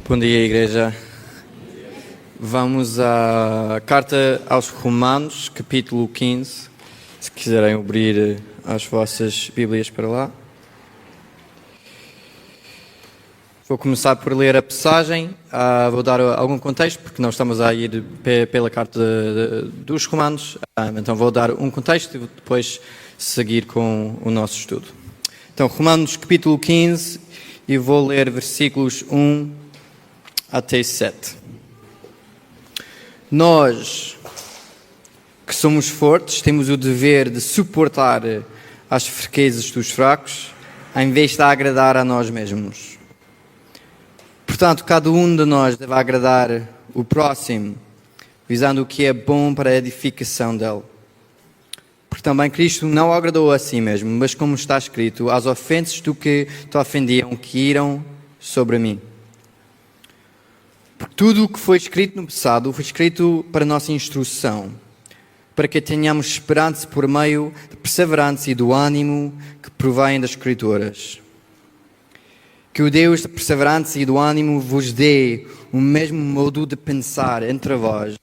Bom dia, igreja. Vamos à carta aos Romanos, capítulo 15. Se quiserem abrir as vossas Bíblias para lá. Vou começar por ler a passagem. Vou dar algum contexto, porque nós estamos a ir pela carta dos Romanos. Então vou dar um contexto e depois seguir com o nosso estudo. Então, Romanos, capítulo 15, e vou ler versículos 1 até 7. Nós, que somos fortes, temos o dever de suportar as fraquezas dos fracos, em vez de agradar a nós mesmos. Portanto, cada um de nós deve agradar o próximo, visando o que é bom para a edificação dele. Porque também Cristo não agradou a si mesmo, mas como está escrito, as ofensas do que te ofendiam caíram sobre mim. Porque tudo o que foi escrito no passado foi escrito para a nossa instrução, para que tenhamos esperança por meio da perseverança e do ânimo que provém das Escrituras. Que o Deus da perseverança e do ânimo vos dê o mesmo modo de pensar entre vós,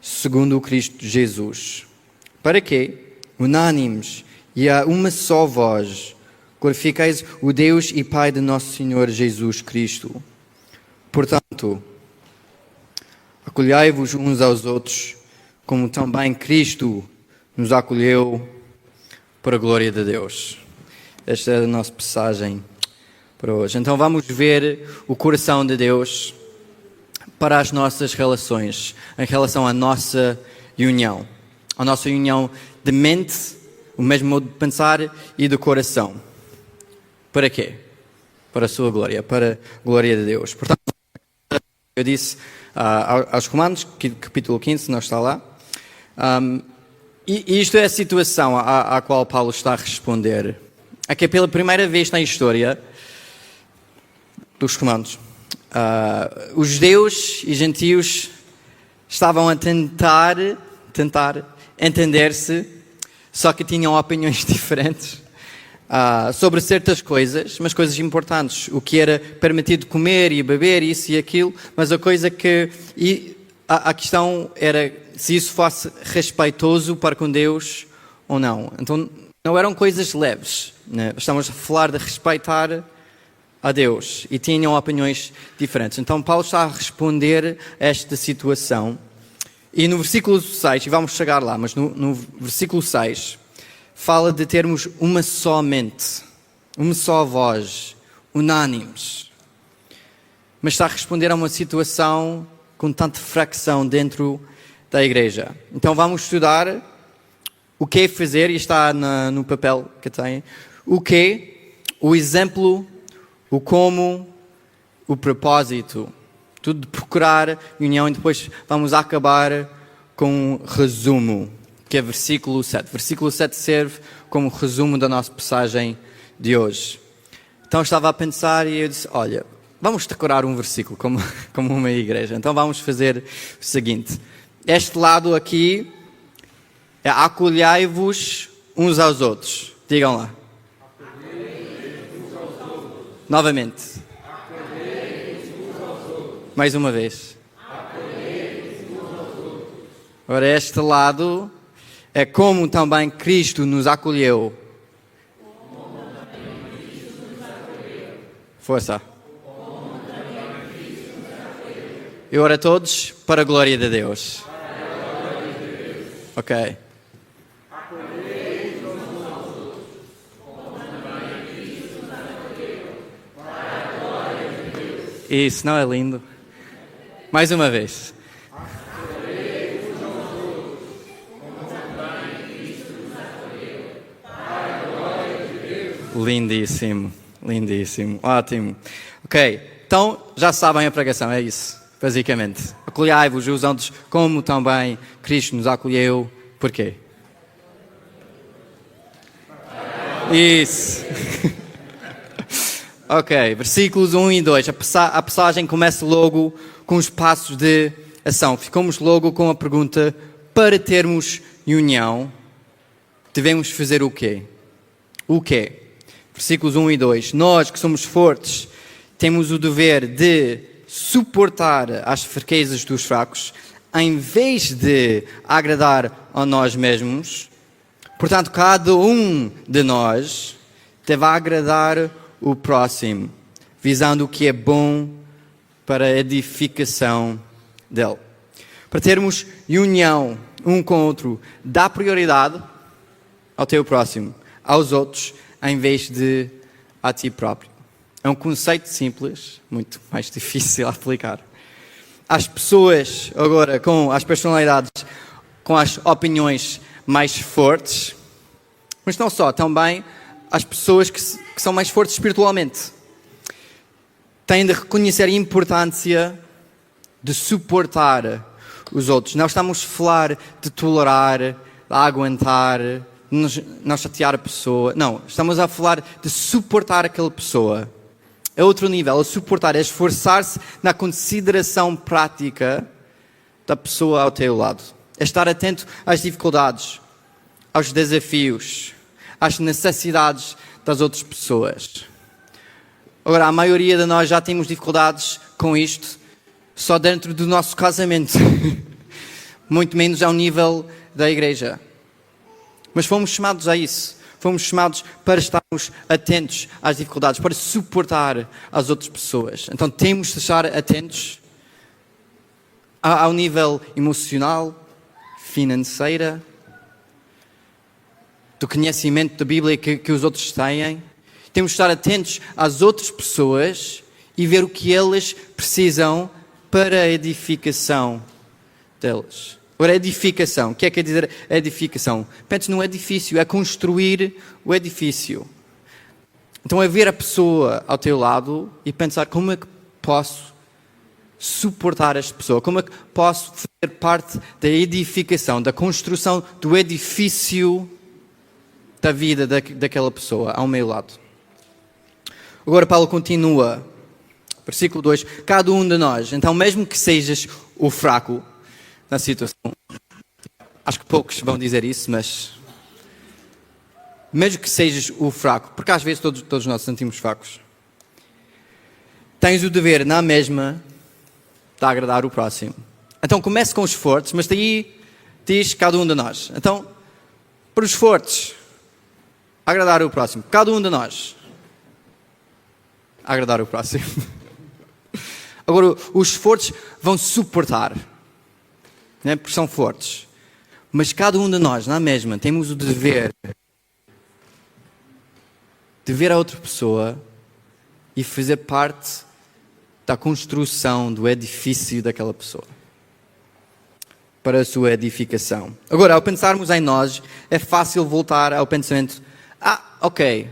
segundo o Cristo Jesus. Para que, unânimes e a uma só voz, glorifiqueis o Deus e Pai de nosso Senhor Jesus Cristo. Portanto, acolhei-vos uns aos outros, como também Cristo nos acolheu para a glória de Deus. Esta é a nossa passagem para hoje. Então vamos ver o coração de Deus para as nossas relações, em relação à nossa união. A nossa união de mente, o mesmo modo de pensar e de coração. Para quê? Para a sua glória, para a glória de Deus. Portanto, eu disse aos Romanos, capítulo 15, não está lá. E isto é a situação à qual Paulo está a responder. É que pela primeira vez na história dos Romanos, os judeus e gentios estavam a tentar entender-se, só que tinham opiniões diferentes sobre certas coisas, mas coisas importantes. O que era permitido comer e beber, isso e aquilo, mas a coisa que... a questão era se isso fosse respeitoso para com Deus ou não. Então, não eram coisas leves, né? Estamos a falar de respeitar a Deus e tinham opiniões diferentes. Então, Paulo está a responder a esta situação. E no versículo 6, e vamos chegar lá, mas no versículo 6, fala de termos uma só mente, uma só voz, unânimes. Mas está a responder a uma situação com tanta fracção dentro da igreja. Então vamos estudar o que é fazer, e está no papel que tem, o que, o exemplo, o como, o propósito. Tudo de procurar união, e depois vamos acabar com um resumo, que é versículo 7. Versículo 7 serve como resumo da nossa passagem de hoje. Então estava a pensar e eu disse, olha, vamos decorar um versículo como uma igreja. Então vamos fazer o seguinte. Este lado aqui é acolhei-vos uns aos outros. Digam lá. Novamente. Mais uma vez. Agora este lado é como também Cristo nos acolheu. Força. E ora todos para a glória de Deus. Ok. Isso, não é lindo? Mais uma vez. Lindíssimo, lindíssimo, ótimo. Ok, então já sabem a pregação, é isso, basicamente. Acolhei-vos os outros como também Cristo nos acolheu. Porquê? Isso. Ok, versículos 1 e 2. A passagem começa logo com os passos de ação. Ficamos logo com a pergunta, para termos união, devemos fazer o quê? O quê? Versículos 1 e 2. Nós que somos fortes, temos o dever de suportar as fraquezas dos fracos, em vez de agradar a nós mesmos. Portanto, cada um de nós deve agradar o próximo, visando o que é bom para a edificação dele. Para termos união um com o outro, dá prioridade ao teu próximo, aos outros, em vez de a ti próprio. É um conceito simples, muito mais difícil a aplicar. As pessoas, agora, com as personalidades, com as opiniões mais fortes, mas não só, também as pessoas que são mais fortes espiritualmente, têm de reconhecer a importância de suportar os outros. Não estamos a falar de tolerar, de aguentar, de não chatear a pessoa. Não, estamos a falar de suportar aquela pessoa. É outro nível. A suportar é esforçar-se na consideração prática da pessoa ao teu lado. É estar atento às dificuldades, aos desafios, às necessidades das outras pessoas. Agora, a maioria de nós já temos dificuldades com isto só dentro do nosso casamento. Muito menos ao nível da igreja. Mas fomos chamados a isso. Fomos chamados para estarmos atentos às dificuldades, para suportar as outras pessoas. Então temos de estar atentos ao nível emocional, financeiro, do conhecimento da Bíblia que os outros têm. Temos de estar atentos às outras pessoas e ver o que elas precisam para a edificação delas. Agora, edificação. O que é que quer dizer edificação? Pense num edifício, é construir o edifício. Então é ver a pessoa ao teu lado e pensar como é que posso suportar esta pessoa, como é que posso fazer parte da edificação, da construção do edifício da vida daquela pessoa ao meu lado. Agora Paulo continua, versículo 2, cada um de nós, então mesmo que sejas o fraco na situação, acho que poucos vão dizer isso, mas mesmo que sejas o fraco, porque às vezes todos nós sentimos fracos, tens o dever na mesma de agradar o próximo. Então comece com os fortes, mas daí diz cada um de nós. Então, para os fortes, agradar o próximo. Cada um de nós, agradar o próximo. Agora, os fortes vão suportar, né? Porque são fortes. Mas cada um de nós, na mesma, temos o dever de ver a outra pessoa e fazer parte da construção do edifício daquela pessoa, para a sua edificação. Agora, ao pensarmos em nós, é fácil voltar ao pensamento, ok,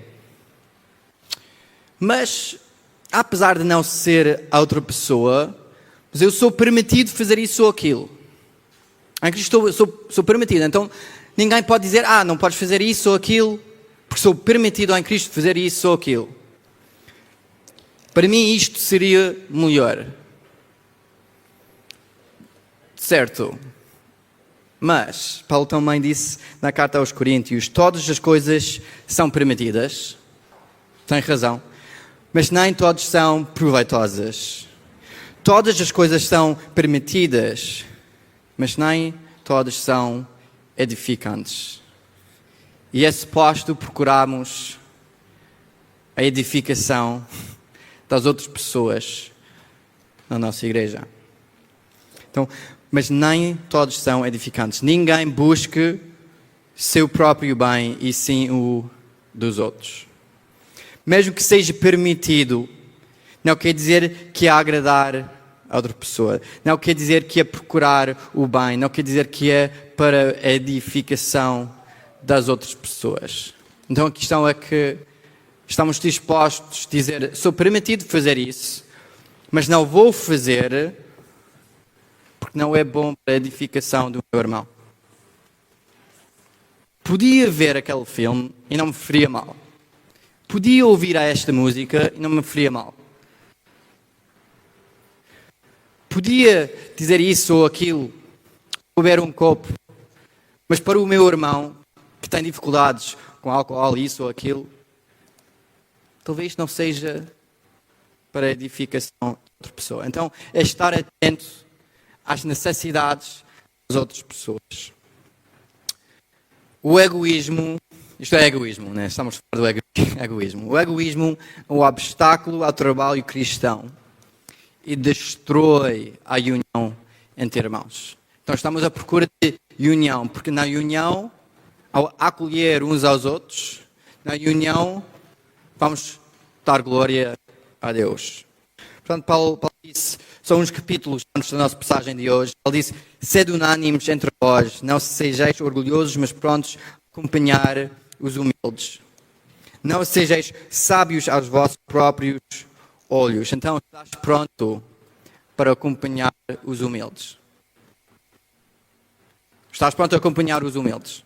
mas apesar de não ser a outra pessoa, mas eu sou permitido fazer isso ou aquilo. Em Cristo sou permitido, então ninguém pode dizer, não podes fazer isso ou aquilo, porque sou permitido em Cristo fazer isso ou aquilo. Para mim isto seria melhor. Certo. Mas, Paulo também disse na carta aos Coríntios, todas as coisas são permitidas. Tem razão. Mas nem todas são proveitosas. Todas as coisas são permitidas, mas nem todas são edificantes. E é suposto procurarmos a edificação das outras pessoas na nossa igreja. Então, mas nem todos são edificantes. Ninguém busca seu próprio bem e sim o dos outros. Mesmo que seja permitido, não quer dizer que é agradar a outra pessoa. Não quer dizer que é procurar o bem. Não quer dizer que é para a edificação das outras pessoas. Então a questão é que estamos dispostos a dizer, sou permitido fazer isso, mas não vou fazer porque não é bom para a edificação do meu irmão. Podia ver aquele filme e não me faria mal. Podia ouvir esta música e não me faria mal. Podia dizer isso ou aquilo, beber um copo, mas para o meu irmão, que tem dificuldades com álcool, isso ou aquilo, talvez não seja para a edificação de outra pessoa. Então, é estar atento às necessidades das outras pessoas. O egoísmo, isto é egoísmo, né? Estamos a falar do egoísmo. O egoísmo é um obstáculo ao trabalho cristão e destrói a união entre irmãos. Então, estamos à procura de união, porque na união, ao acolher uns aos outros, na união, vamos dar glória a Deus. Portanto, Paulo disse, são uns capítulos antes da nossa passagem de hoje. Ele disse, sede unânimes entre vós, não sejais orgulhosos, mas prontos a acompanhar os humildes. Não sejais sábios aos vossos próprios olhos. Então, estás pronto para acompanhar os humildes. Estás pronto a acompanhar os humildes?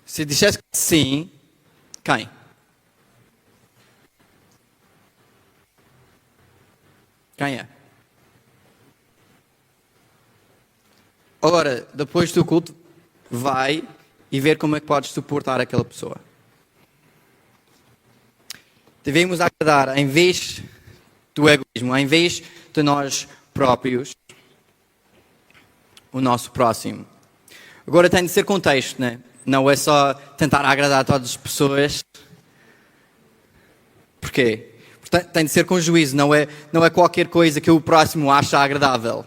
Se dissesse que sim, quem? Quem é? Agora, depois do culto, vai e ver como é que podes suportar aquela pessoa. Devemos agradar, em vez do egoísmo, em vez de nós próprios, o nosso próximo. Agora tem de ser contexto, né? Não é só tentar agradar a todas as pessoas. Porquê? Tem de ser com juízo, não é qualquer coisa que o próximo acha agradável.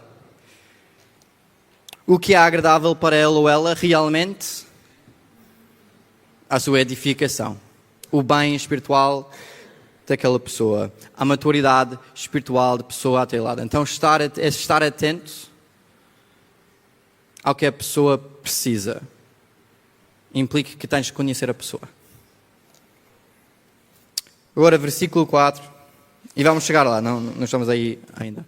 O que é agradável para ele ou ela realmente? A sua edificação. O bem espiritual daquela pessoa. A maturidade espiritual da pessoa a teu lado. Então estar atento ao que a pessoa precisa. Implica que tens de conhecer a pessoa. Agora, versículo 4. E vamos chegar lá, não estamos aí ainda.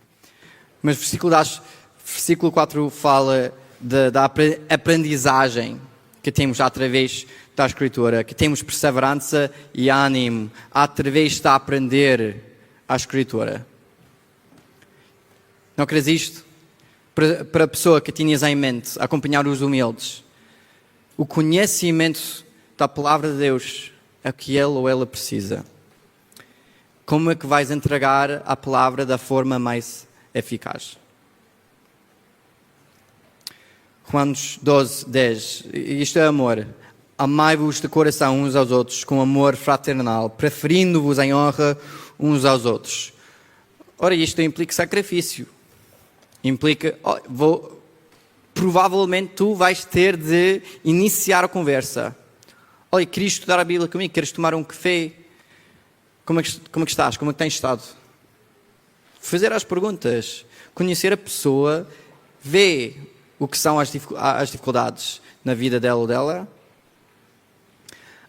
Mas versículo 4 fala da aprendizagem que temos através da Escritura, que temos perseverança e ânimo através de aprender a Escritura. Não crees isto? Para a pessoa que tinhas em mente, acompanhar os humildes, o conhecimento da palavra de Deus é o que ele ou ela precisa. Como é que vais entregar a palavra da forma mais eficaz? Romanos 12:10. Isto é amor. Amai-vos de coração uns aos outros com amor fraternal, preferindo-vos em honra uns aos outros. Ora, isto implica sacrifício. Implica... provavelmente tu vais ter de iniciar a conversa. Olha, querias estudar a Bíblia comigo? Queres tomar um café? Como é que estás? Como é que tens estado? Fazer as perguntas. Conhecer a pessoa. Ver o que são as dificuldades na vida dela ou dela.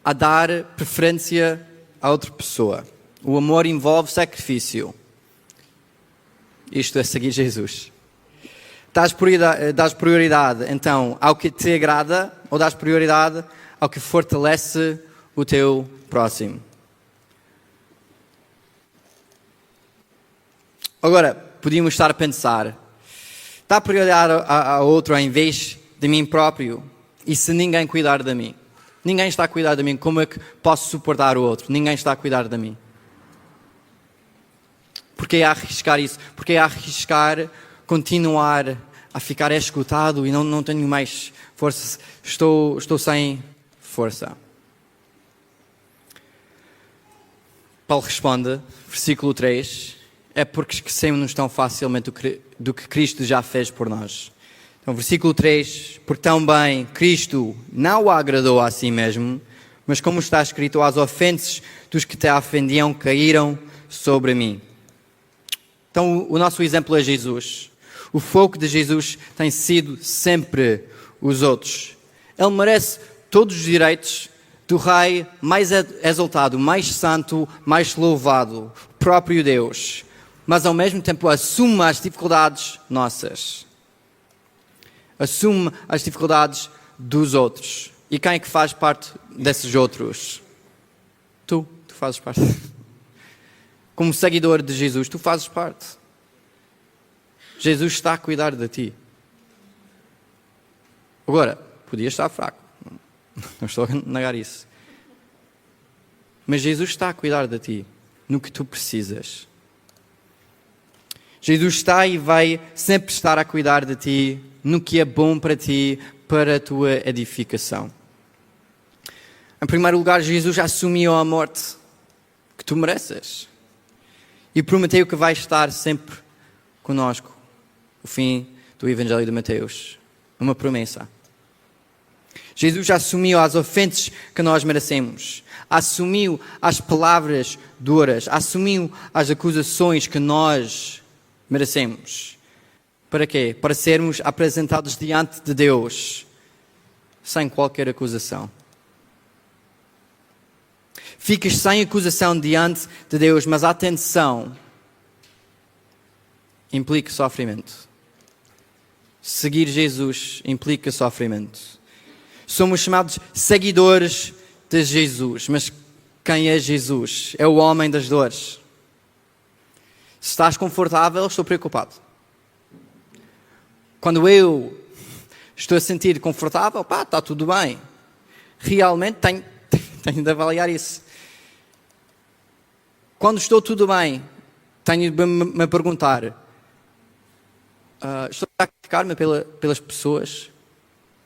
A dar preferência a outra pessoa. O amor envolve sacrifício. Isto é seguir Jesus. Dás prioridade, então, ao que te agrada ou dás prioridade ao que fortalece o teu próximo? Agora, podíamos estar a pensar, dar prioridade a outro em vez de mim próprio? E se ninguém cuidar de mim? Ninguém está a cuidar de mim, como é que posso suportar o outro? Ninguém está a cuidar de mim. Porquê arriscar isso? Porquê arriscar continuar a ficar escutado e não tenho mais força? Estou sem força. Paulo responde, versículo 3, é porque esquecemos-nos tão facilmente do que Cristo já fez por nós. Então, versículo 3, porque também Cristo não o agradou a si mesmo, mas como está escrito, as ofensas dos que te ofendiam caíram sobre mim. Então, o nosso exemplo é Jesus. O foco de Jesus tem sido sempre os outros. Ele merece todos os direitos do Rei mais exaltado, mais santo, mais louvado, o próprio Deus. Mas ao mesmo tempo assume as dificuldades nossas. Assume as dificuldades dos outros. E quem é que faz parte desses outros? Tu fazes parte. Como seguidor de Jesus, tu fazes parte. Jesus está a cuidar de ti. Agora, podia estar fraco. Não estou a negar isso. Mas Jesus está a cuidar de ti. no que tu precisas. Jesus está e vai sempre estar a cuidar de ti, no que é bom para ti, para a tua edificação. Em primeiro lugar, Jesus assumiu a morte que tu mereces e prometeu que vai estar sempre conosco. O fim do Evangelho de Mateus. Uma promessa. Jesus assumiu as ofensas que nós merecemos. Assumiu as palavras duras. Assumiu as acusações que nós merecemos. Para quê? Para sermos apresentados diante de Deus sem qualquer acusação. Ficas sem acusação diante de Deus, mas atenção, implica sofrimento. Seguir Jesus implica sofrimento. Somos chamados seguidores de Jesus, mas quem é Jesus? É o homem das dores. Se estás confortável, estou preocupado. Quando eu estou a sentir confortável, está tudo bem. Realmente tenho de avaliar isso. Quando estou tudo bem, tenho de me perguntar, estou a sacrificar-me pelas pessoas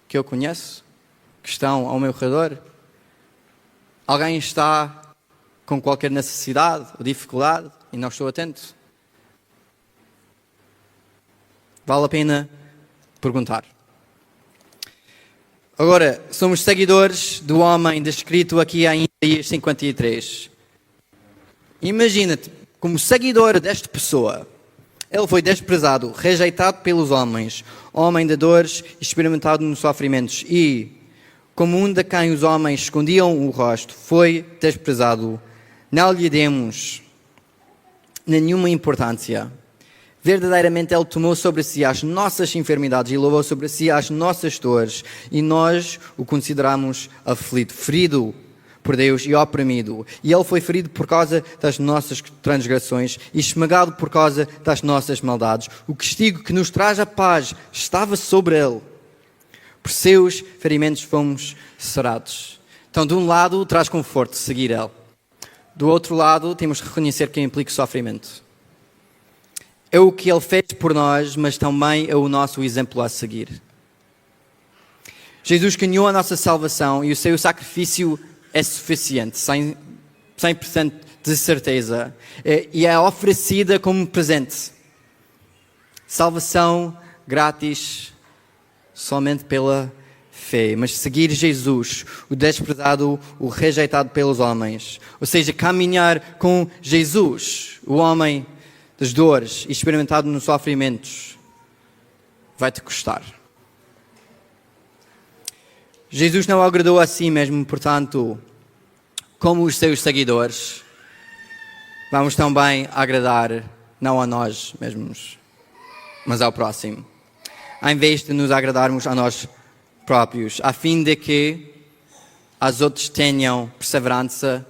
que eu conheço, que estão ao meu redor? Alguém está com qualquer necessidade ou dificuldade e não estou atento? Vale a pena perguntar. Agora, somos seguidores do homem descrito aqui em Isaías 53. Imagina-te como seguidor desta pessoa. Ele foi desprezado, rejeitado pelos homens, homem de dores, experimentado nos sofrimentos e, como um de quem os homens escondiam o rosto, foi desprezado. Não lhe demos nenhuma importância. Verdadeiramente Ele tomou sobre si as nossas enfermidades e levou sobre si as nossas dores. E nós o consideramos aflito, ferido por Deus e oprimido. E Ele foi ferido por causa das nossas transgressões e esmagado por causa das nossas maldades. O castigo que nos traz a paz estava sobre Ele. Por seus ferimentos fomos sarados. Então, de um lado, traz conforto seguir Ele. Do outro lado, temos que reconhecer que implica sofrimento. É o que Ele fez por nós, mas também é o nosso exemplo a seguir. Jesus ganhou a nossa salvação e o seu sacrifício é suficiente, 100% de certeza. E é oferecida como presente. Salvação grátis, somente pela fé. Mas seguir Jesus, o desprezado, o rejeitado pelos homens. Ou seja, caminhar com Jesus, o homem das dores e experimentado nos sofrimentos, vai-te custar. Jesus não agradou a si mesmo, portanto, como os seus seguidores, vamos também agradar não a nós mesmos, mas ao próximo. Em vez de nos agradarmos a nós próprios, a fim de que os outros tenham perseverança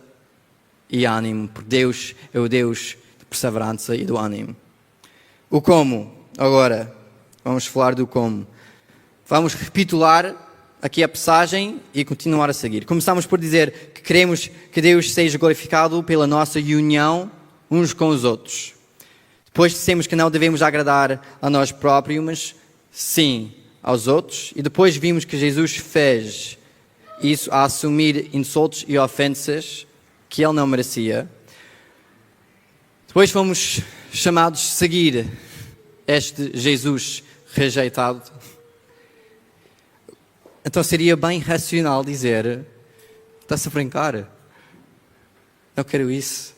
e ânimo, porque Deus é o Deus perseverança e do ânimo. O como, agora, vamos falar do como. Vamos recapitular aqui a passagem e continuar a seguir. Começamos por dizer que queremos que Deus seja glorificado pela nossa união uns com os outros. Depois dissemos que não devemos agradar a nós próprios, mas sim aos outros. E depois vimos que Jesus fez isso a assumir insultos e ofensas que Ele não merecia. Depois fomos chamados a seguir este Jesus rejeitado. Então seria bem racional dizer, está-se a brincar, não quero isso.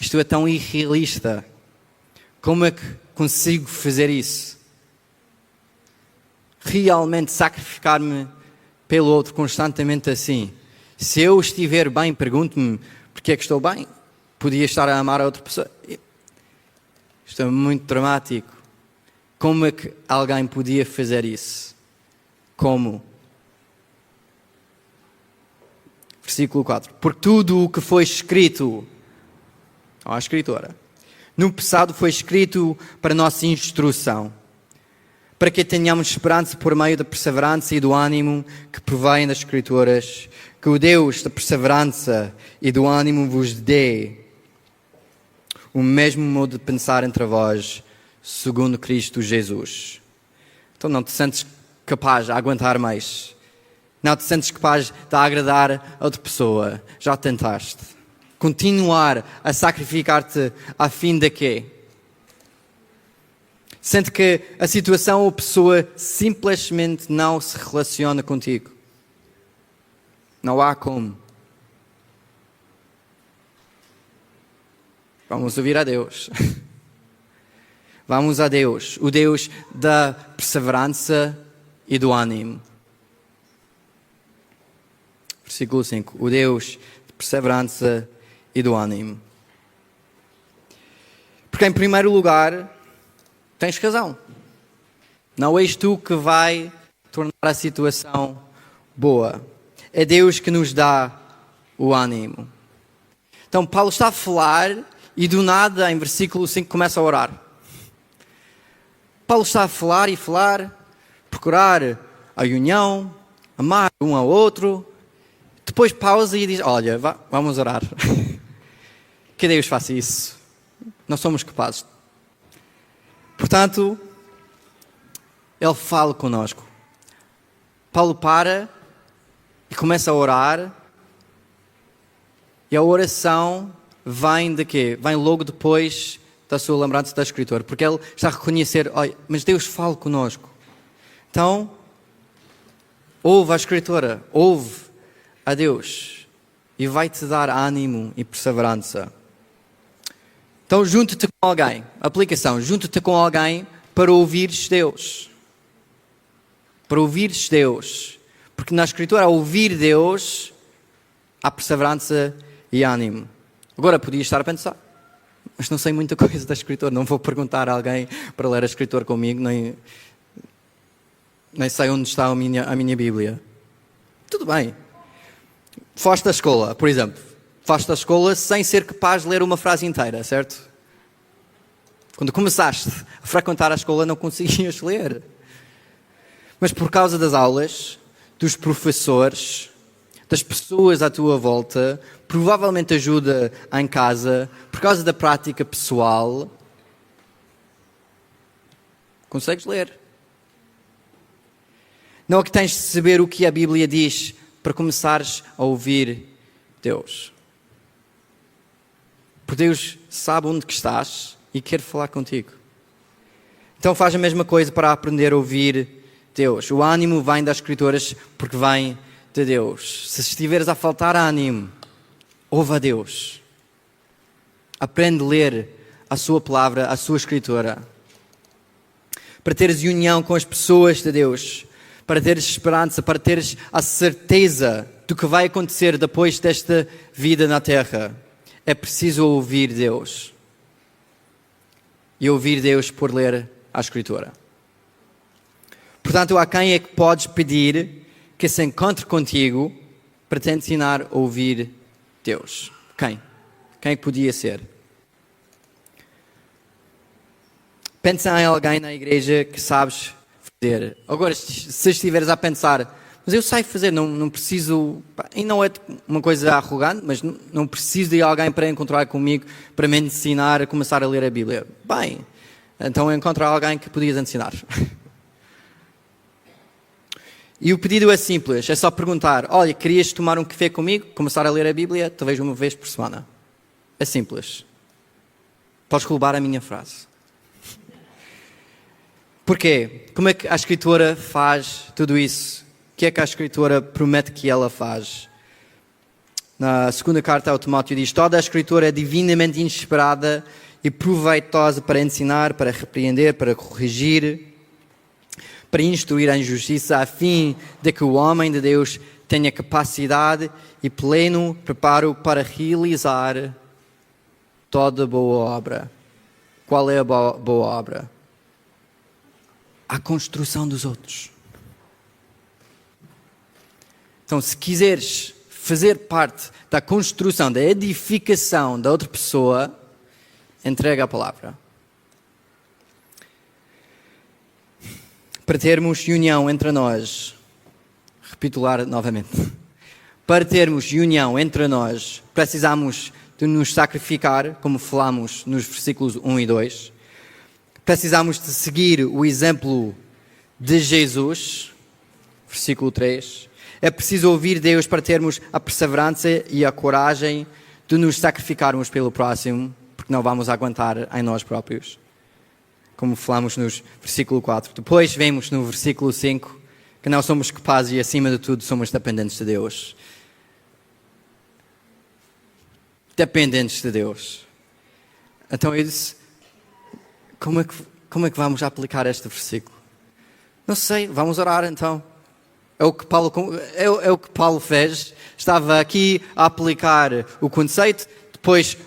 Isto é tão irrealista. Como é que consigo fazer isso? Realmente sacrificar-me pelo outro constantemente assim. Se eu estiver bem, pergunto-me, porque é que estou bem? Podia estar a amar a outra pessoa. Isto é muito dramático. Como é que alguém podia fazer isso? Como? Versículo 4. Por tudo o que foi escrito, a escritora, no passado foi escrito para nossa instrução, para que tenhamos esperança por meio da perseverança e do ânimo que provém das Escrituras. que o Deus da perseverança e do ânimo vos dê o mesmo modo de pensar entre vós, segundo Cristo Jesus. Então não te sentes capaz de aguentar mais. Não te sentes capaz de agradar a outra pessoa. Já tentaste. Continuar a sacrificar-te a fim de quê? Sente que a situação ou a pessoa simplesmente não se relaciona contigo. Não há como. Vamos ouvir a Deus. Vamos a Deus, o Deus da perseverança e do ânimo. Versículo 5. O Deus de perseverança e do ânimo. Porque em primeiro lugar, tens razão. Não és tu que vai tornar a situação boa. É Deus que nos dá o ânimo. Então Paulo está a falar e do nada, em versículo 5, começa a orar. Paulo está a falar e falar, procurar a união, amar um ao outro. Depois pausa e diz, olha, vamos orar. Que Deus faça isso. Não somos capazes. Portanto, Ele fala conosco. Paulo para e começa a orar. E a oração vem de quê? Vem logo depois da sua lembrança da Escritura. Porque ele está a reconhecer, olha, mas Deus fala conosco. Então, ouve a Escritura, ouve a Deus. E vai-te dar ânimo e perseverança. Então, junta-te com alguém. Aplicação, junta-te com alguém para ouvires Deus. Para ouvires Deus. Porque na Escritura, ao ouvir Deus, há perseverança e ânimo. Agora, podia estar a pensar, mas não sei muita coisa da Escritura. Não vou perguntar a alguém para ler a Escritura comigo, nem sei onde está a minha Bíblia. Tudo bem. Foste à escola, por exemplo. Foste à escola sem ser capaz de ler uma frase inteira, certo? Quando começaste a frequentar a escola não conseguias ler. Mas por causa das aulas, dos professores, das pessoas à tua volta, provavelmente ajuda em casa, por causa da prática pessoal, consegues ler. Não é que tens de saber o que a Bíblia diz para começares a ouvir Deus. Porque Deus sabe onde que estás e quer falar contigo. Então faz a mesma coisa para aprender a ouvir Deus. O ânimo vem das Escrituras porque vem de Deus. Se estiveres a faltar ânimo, ouve a Deus. Aprende a ler a sua palavra, a sua Escritura. Para teres união com as pessoas de Deus. Para teres esperança, para teres a certeza do que vai acontecer depois desta vida na terra. É preciso ouvir Deus. E ouvir Deus por ler a Escritura. Portanto, a quem é que podes pedir que se encontre contigo para te ensinar a ouvir Deus? Quem? Quem é que podia ser? Pensa em alguém na igreja que sabes fazer. Agora, se estiveres a pensar, mas eu sei fazer, não preciso, e não é uma coisa arrogante, mas não preciso de alguém para encontrar comigo, para me ensinar a começar a ler a Bíblia. Bem, então encontra alguém que podias ensinar. E o pedido é simples, é só perguntar, olha, querias tomar um café comigo, começar a ler a Bíblia, talvez uma vez por semana. É simples. Podes roubar a minha frase. Porquê? Como é que a Escritura faz tudo isso? O que é que a Escritura promete que ela faz? Na segunda carta ao Timóteo diz, toda a Escritura é divinamente inspirada e proveitosa para ensinar, para repreender, para corrigir, para instruir a justiça, a fim de que o homem de Deus tenha capacidade e pleno preparo para realizar toda boa obra. Qual é a boa obra? A construção dos outros. Então, se quiseres fazer parte da construção, da edificação da outra pessoa, entrega a palavra. Para termos união entre nós, repito lá novamente, para termos união entre nós, precisamos de nos sacrificar, como falamos nos versículos 1 e 2. Precisamos de seguir o exemplo de Jesus, versículo 3. É preciso ouvir Deus para termos a perseverança e a coragem de nos sacrificarmos pelo próximo, porque não vamos aguentar em nós próprios, como falamos no versículo 4. Depois vemos no versículo 5 que não somos capazes e, acima de tudo, somos dependentes de Deus. Dependentes de Deus. Então eu disse, como é que vamos aplicar este versículo? Não sei, vamos orar então. É o que Paulo fez. Estava aqui a aplicar o conceito, depois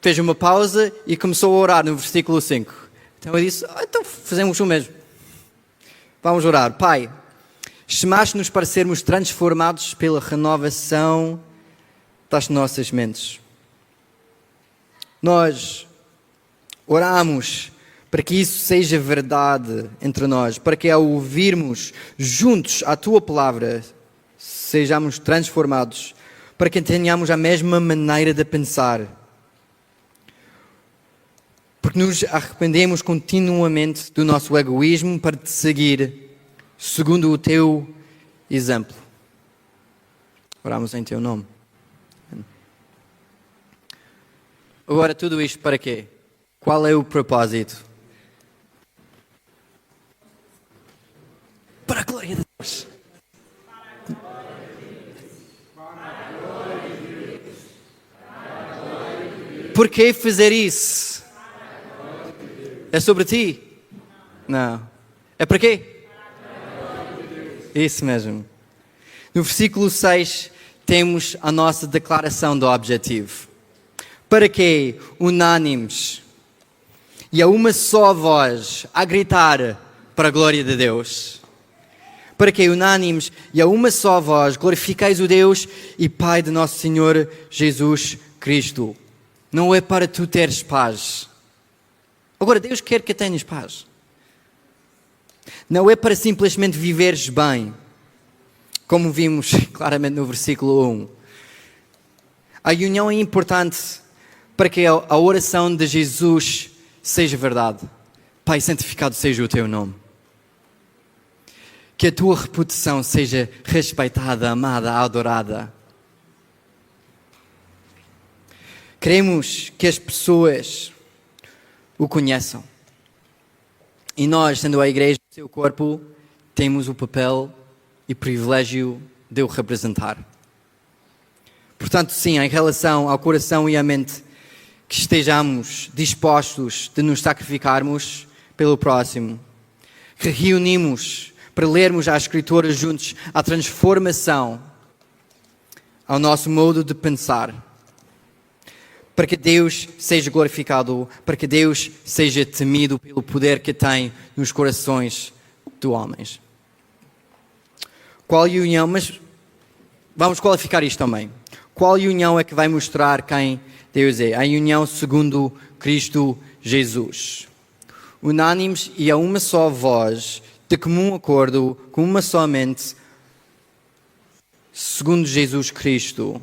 fez uma pausa e começou a orar no versículo 5. Então eu disse, então fazemos o mesmo. Vamos orar. Pai, chamaste-nos para sermos transformados pela renovação das nossas mentes. Nós oramos para que isso seja verdade entre nós, para que ao ouvirmos juntos a Tua Palavra, sejamos transformados, para que tenhamos a mesma maneira de pensar. Porque nos arrependemos continuamente do nosso egoísmo para te seguir, segundo o Teu exemplo. Oramos em Teu nome. Agora, tudo isto para quê? Qual é o propósito? Para a glória de Deus. Por que fazer isso? É sobre ti? Não. É para quê? Isso mesmo. No versículo 6 temos a nossa declaração do objetivo. Para que, unânimes e a uma só voz, a gritar para a glória de Deus. Para que, unânimes e a uma só voz, glorifiqueis o Deus e Pai de nosso Senhor Jesus Cristo. Não é para tu teres paz. Agora, Deus quer que tenhas paz. Não é para simplesmente viveres bem, como vimos claramente no versículo 1. A união é importante para que a oração de Jesus seja verdade. Pai, santificado seja o Teu nome. Que a Tua reputação seja respeitada, amada, adorada. Queremos que as pessoas o conheçam. E nós, sendo a igreja do Seu corpo, temos o papel e privilégio de o representar. Portanto, sim, em relação ao coração e à mente, que estejamos dispostos de nos sacrificarmos pelo próximo, que reunimos para lermos as Escrituras juntos a transformação ao nosso modo de pensar, para que Deus seja glorificado, para que Deus seja temido pelo poder que tem nos corações dos homens. Qual união? Mas vamos qualificar isto também. Qual união é que vai mostrar quem Deus é? A união segundo Cristo Jesus. Unânimes e a uma só voz, de comum acordo, com uma só mente, segundo Jesus Cristo.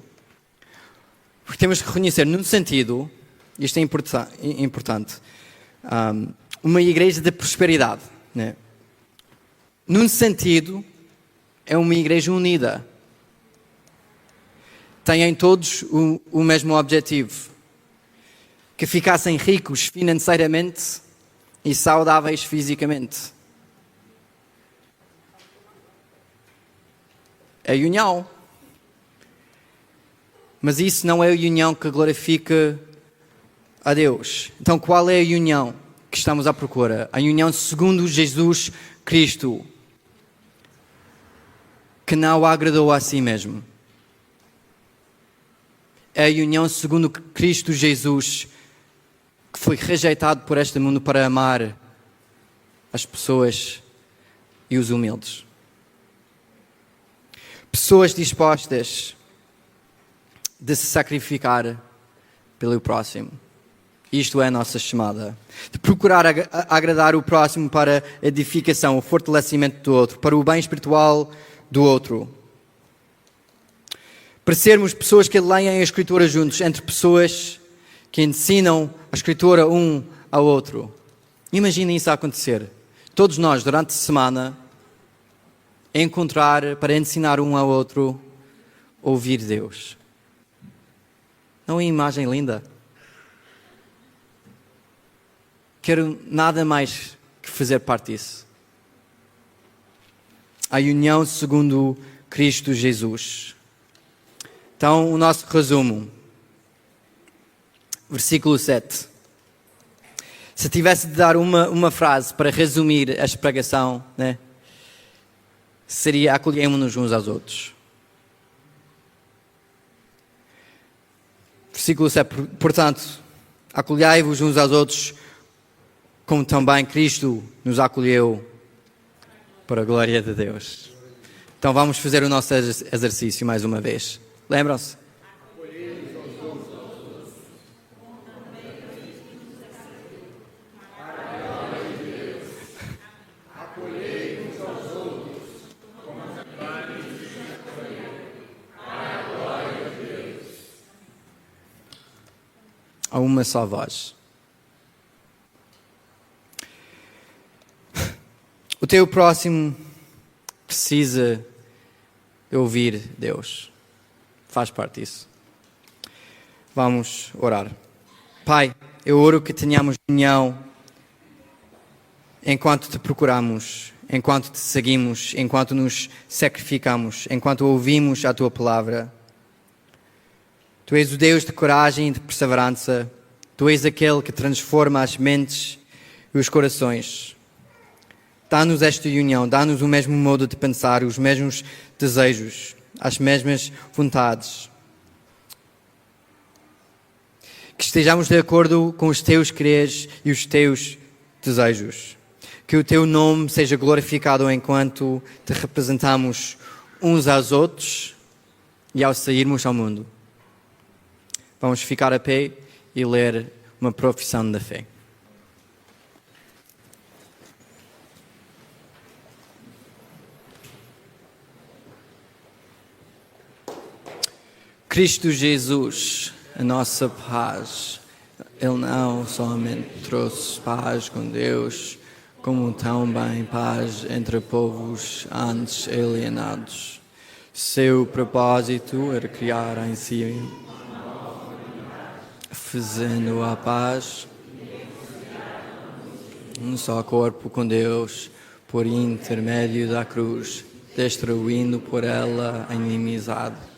Porque temos que reconhecer, num sentido, isto é importante, uma igreja de prosperidade, né? Num sentido, é uma igreja unida. Têm todos o mesmo objetivo. Que ficassem ricos financeiramente e saudáveis fisicamente. É união. Mas isso não é a união que glorifica a Deus. Então qual é a união que estamos à procura? A união segundo Jesus Cristo, que não agradou a si mesmo. É a união segundo Cristo Jesus, que foi rejeitado por este mundo para amar as pessoas e os humildes. Pessoas dispostas de se sacrificar pelo próximo. Isto é a nossa chamada. De procurar agradar o próximo para a edificação, o fortalecimento do outro, para o bem espiritual do outro. para sermos pessoas que leem a Escritura juntos, entre pessoas que ensinam a Escritura um ao outro. Imaginem isso a acontecer. Todos nós, durante a semana, encontrar para ensinar um ao outro, ouvir Deus. Não é uma imagem linda? Quero nada mais que fazer parte disso. A união segundo Cristo Jesus. Então, o nosso resumo. Versículo 7. Se tivesse de dar uma frase para resumir esta pregação, né, seria: acolhemos-nos uns aos outros. Versículo 7. Portanto, acolhei-vos uns aos outros, como também Cristo nos acolheu, para a glória de Deus. Então vamos fazer o nosso exercício mais uma vez. Lembram-se? A uma só voz. O teu próximo precisa de ouvir Deus. Faz parte disso. Vamos orar. Pai, eu oro que tenhamos união enquanto te procuramos, enquanto te seguimos, enquanto nos sacrificamos, enquanto ouvimos a tua palavra. Tu és o Deus de coragem e de perseverança. Tu és aquele que transforma as mentes e os corações. Dá-nos esta união, dá-nos o mesmo modo de pensar, os mesmos desejos, as mesmas vontades. Que estejamos de acordo com os teus quereres e os teus desejos. Que o teu nome seja glorificado enquanto te representamos uns aos outros e ao sairmos ao mundo. Vamos ficar a pé e ler uma profissão da fé. Cristo Jesus, a nossa paz. Ele não somente trouxe paz com Deus, como também paz entre povos antes alienados. Seu propósito era criar em si, fazendo a paz, um só corpo com Deus, por intermédio da cruz, destruindo por ela a inimizade.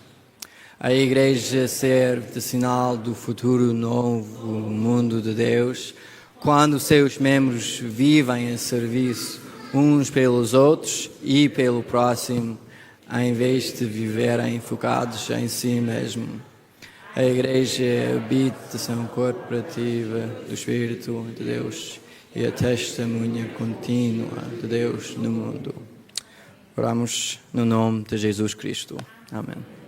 A Igreja serve de sinal do futuro novo mundo de Deus, quando seus membros vivem em serviço uns pelos outros e pelo próximo, em vez de viverem focados em si mesmo. A Igreja é a habitação corporativa do Espírito de Deus e a testemunha contínua de Deus no mundo. Oramos no nome de Jesus Cristo. Amém.